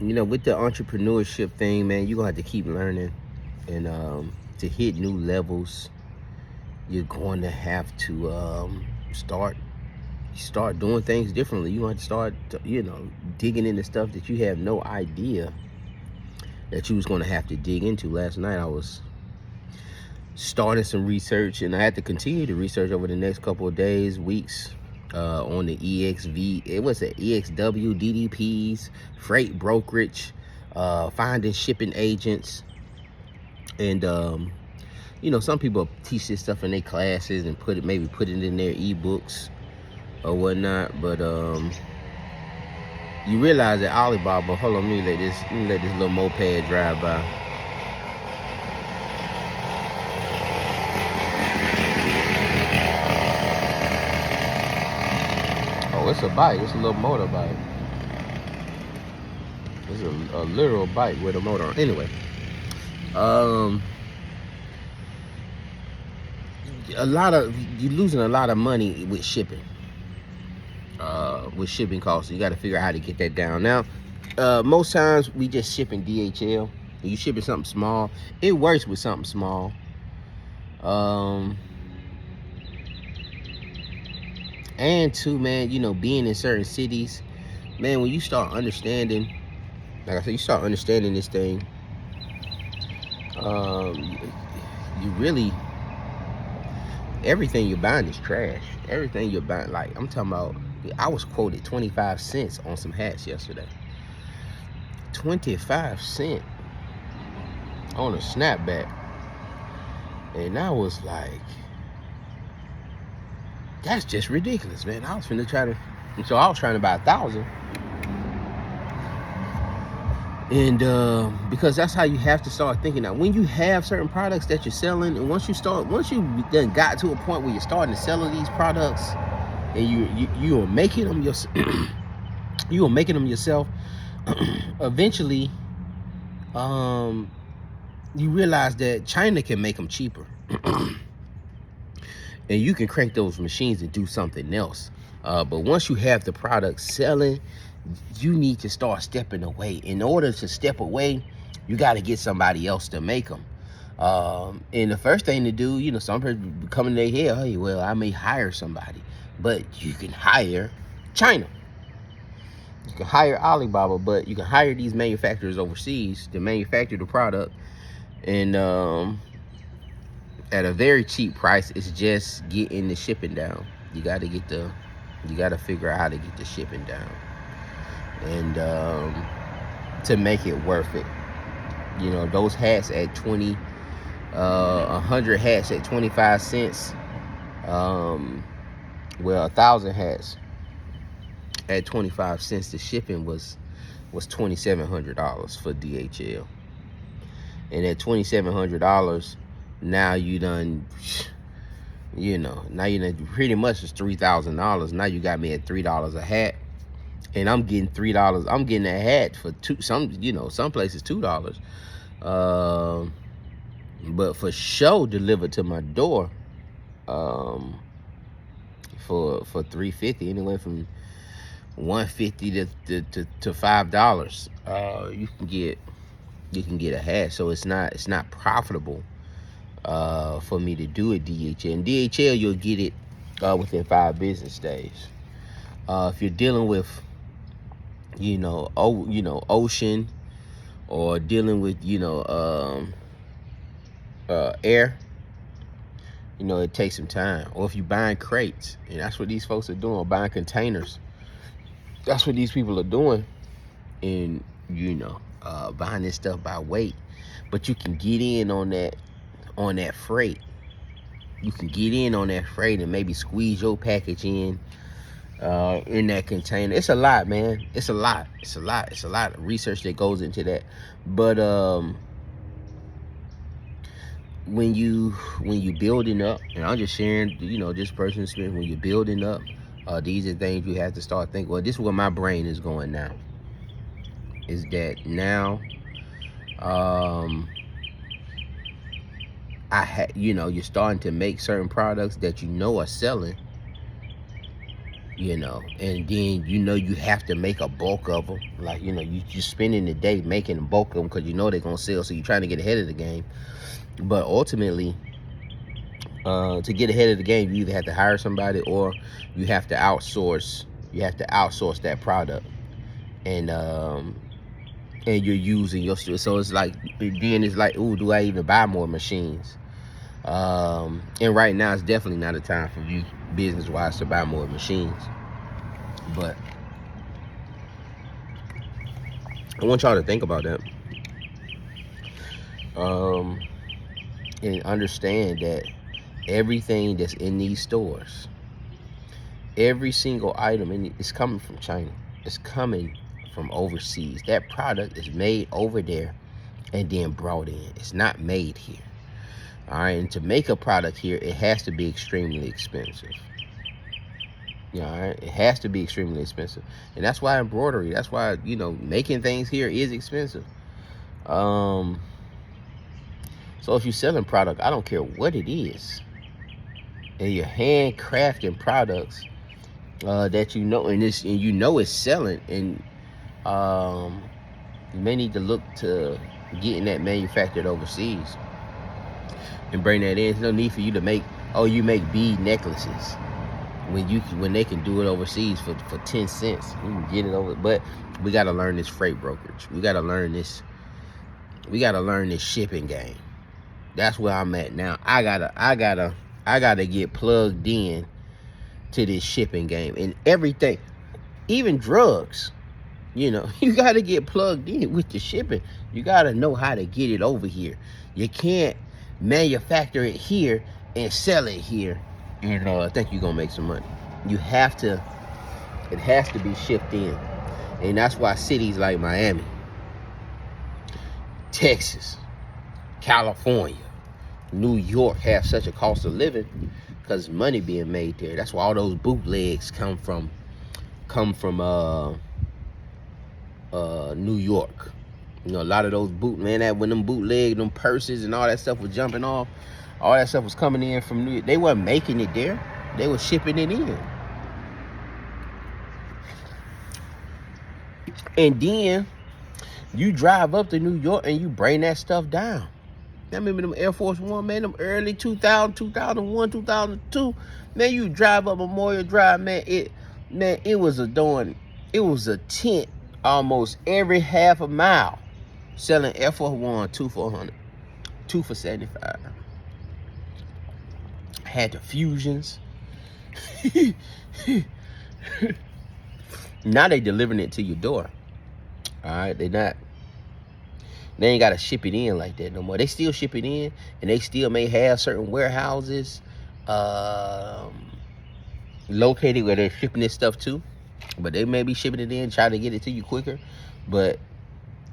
with the entrepreneurship thing, man, you're gonna have to keep learning, and to hit new levels, you're going to have to start doing things differently. You want to start, digging into stuff that you have no idea that you was going to have to dig into. Last night I was starting some research, and I had to continue to research over the next couple of days, weeks, on the EXV. It was the EXW, DDPs, freight brokerage, finding shipping agents, and some people teach this stuff in their classes and put it in their ebooks or whatnot. But you realize that Alibaba, hold on, let me let this little moped drive by. Oh, it's a bike. It's a little motorbike. It's a literal bike with a motor on. Anyway, you're losing a lot of money with shipping. With shipping costs, you got to figure out how to get that down. Now, most times we just shipping DHL. You shipping something small, it works with something small. And two, man, being in certain cities, man, when you start understanding, like I said, you start understanding this thing, you really, everything you're buying is trash. Everything you're buying, like I'm talking about, I was quoted 25 cents on some hats yesterday. 25 cents on a snapback. And I was like, that's just ridiculous, man. I was trying to buy 1,000. And because that's how you have to start thinking. Now, when you have certain products that you're selling, and once you then got to a point where you're starting to sell these products, and you are making them yourself, eventually, you realize that China can make them cheaper, and you can crank those machines and do something else. But once you have the product selling, you need to start stepping away. In order to step away, you got to get somebody else to make them. And the first thing to do, some people come in their head, hey, well, I may hire somebody. But you can hire China. You can hire Alibaba, but you can hire these manufacturers overseas to manufacture the product. And at a very cheap price. It's just getting the shipping down. You got to figure out how to get the shipping down, and to make it worth it. Those hats at 100 hats at 25 cents. 1,000 hats at 25 cents. The shipping was $2,700 for DHL, and at $2,700, now you done. Now you done pretty much is $3,000. Now you got me at $3 a hat, and I'm getting $3. I'm getting a hat for some places $2. But for sure delivered to my door, for $3.50, anywhere from $1.50 to $5. You can get a hat. So it's not profitable for me to do at DHL. And DHL, you'll get it within 5 business days. If you're dealing with ocean, or dealing with air, it takes some time. Or if you're buying crates, and that's what these folks are doing, buying containers. That's what these people are doing, and buying this stuff by weight. But you can get in on that freight. You can get in on that freight and maybe squeeze your package in that container. It's a lot, man. It's a lot of research that goes into that. But when you building up, and I'm just sharing, this person's experience. When you're building up, these are things you have to start thinking. Well, this is where my brain is going now. Is that now? You're starting to make certain products that are selling, and then you have to make a bulk of them. Like, you're spending the day making a bulk of them because they're gonna sell, so you're trying to get ahead of the game. But ultimately, to get ahead of the game, you either have to hire somebody or you have to outsource. You have to outsource that product, and you're using your. So it's like, ooh, do I even buy more machines? And right now, it's definitely not a time for you, business-wise, to buy more machines. But I want y'all to think about that, and understand that everything that's in these stores, every single item is coming from China. It's coming from overseas. That product is made over there and then brought in. It's not made here. All right, and to make a product here, it has to be extremely expensive. All right, it has to be extremely expensive, and that's why embroidery. That's why making things here is expensive. So if you're selling product, I don't care what it is, and you're handcrafting products that and it's selling, and you may need to look to getting that manufactured overseas and bring that in. There's no need for you to make bead necklaces when they can do it overseas for 10 cents. You can get it over, but we got to learn this freight brokerage. We got to learn this shipping game. That's where I'm at now. I gotta get plugged in to this shipping game and everything, even drugs. You got to get plugged in with the shipping. You got to know how to get it over here. You can't manufacture it here and sell it here and I think you're gonna make some money. It has to be shipped in. And that's why cities like Miami, Texas, California, New York have such a cost of living, because money being made there. That's why all those bootlegs come from New York. A lot of those when them bootleg, them purses and all that stuff was jumping off, all that stuff was coming in from New York. They weren't making it there. They were shipping it in. And then you drive up to New York and you bring that stuff down. I remember them Air Force One, man, them early 2000, 2001, 2002. Man, you drive up Memorial Drive, man, it was a tent almost every half a mile selling Air Force One, 2 for $100, 2 for $75. Had the Fusions. Now they delivering it to your door. All right, they ain't got to ship it in like that no more. They still ship it in, and they still may have certain warehouses located where they're shipping this stuff to, but they may be shipping it in, trying to get it to you quicker. But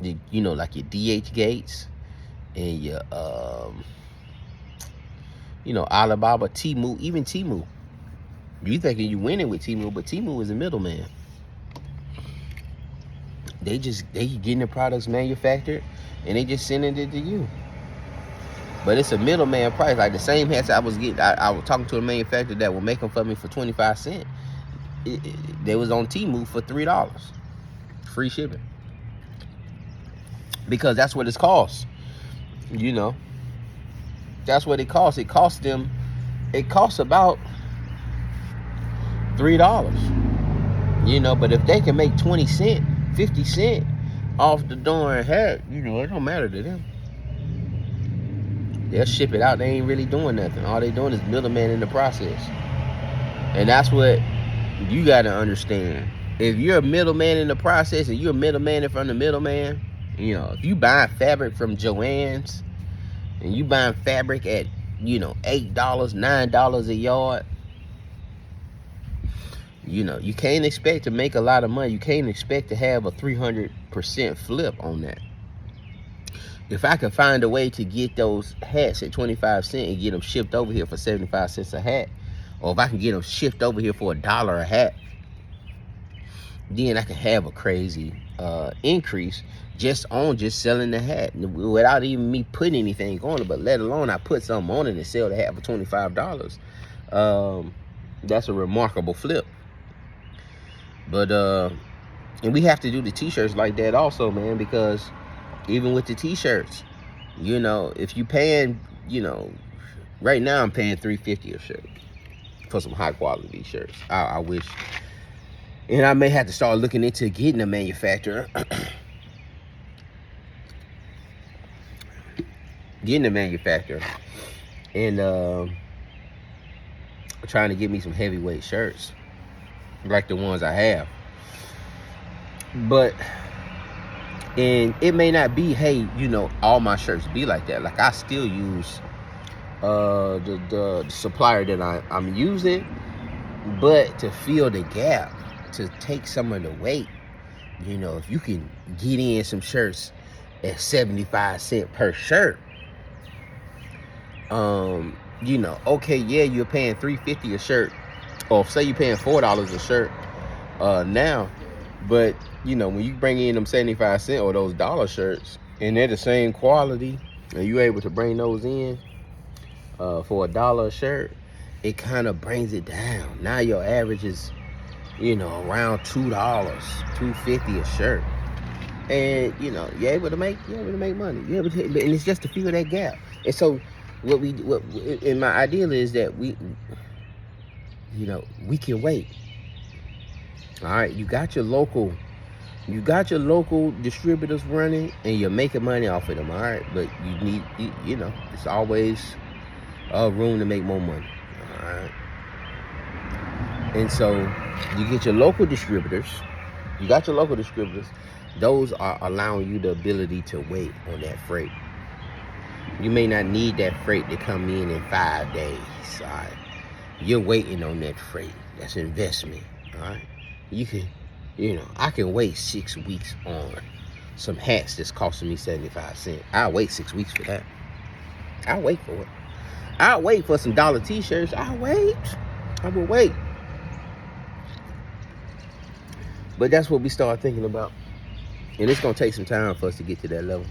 like your DH Gates and your Alibaba, Temu, even Temu. You thinking you winning with Temu, but Temu is a middleman. They getting the products manufactured and they just sending it to you. But it's a middleman price. Like the same hats I was getting, I was talking to a manufacturer that will make them for me for 25 cents. They was on Temu for $3, free shipping. Because that's what it costs. That's what it costs. It costs about $3. But if they can make 20 cents, 50 cents off the darn hat, it don't matter to them. They'll ship it out. They ain't really doing nothing. All they doing is middleman in the process. And that's what you got to understand. If you're a middleman in the process and you're a middleman from the middleman, if you buying fabric from Joann's and you buying fabric at, $8, $9 a yard, you can't expect to make a lot of money. You can't expect to have a 300% flip on that. If I can find a way to get those hats at 25 cents and get them shipped over here for 75 cents a hat, or if I can get them shipped over here for $1 a hat, then I can have a crazy increase just selling the hat without even me putting anything on it. But let alone I put something on it and sell the hat for $25. That's a remarkable flip. But and we have to do the t-shirts like that also, man, because even with the t-shirts, you know, if you paying, you know, right now I'm paying $3.50 a shirt for some high quality shirts. I wish, and I may have to start looking into getting a manufacturer, and trying to get me some heavyweight shirts like the ones I have. But and it may not be, hey, you know, all my shirts be like that. Like I still use the supplier that I'm using, but to fill the gap, to take some of the weight, you know, if you can get in some shirts at 75 cents per shirt, you know, okay, yeah, you're paying $3.50 a shirt, or say you're paying $4 a shirt now, but you know, when you bring in them 75 cent or those dollar shirts and they're the same quality and you're able to bring those in for $1 a shirt, it kind of brings it down. Now your average is, you know, around $2, $2.50 a shirt, and you know, you're able to make money. You're able to, and it's just to fill that gap. And so what and my ideal is that we, you know, we can wait. All right, you got your local distributors running and you're making money off of them. All right, but you need, you know, it's always room to make more money. All right, and so you get your local distributors. Those are allowing you the ability to wait on that freight. You may not need that freight to come in 5 days. All right, you're waiting on that freight. That's investment. All right, you can, you know, I can wait 6 weeks on some hats that's costing me 75 cents. I'll wait 6 weeks for that. I'll wait for it. I'll wait for some dollar t-shirts. I will wait. But that's what we start thinking about. And it's going to take some time for us to get to that level.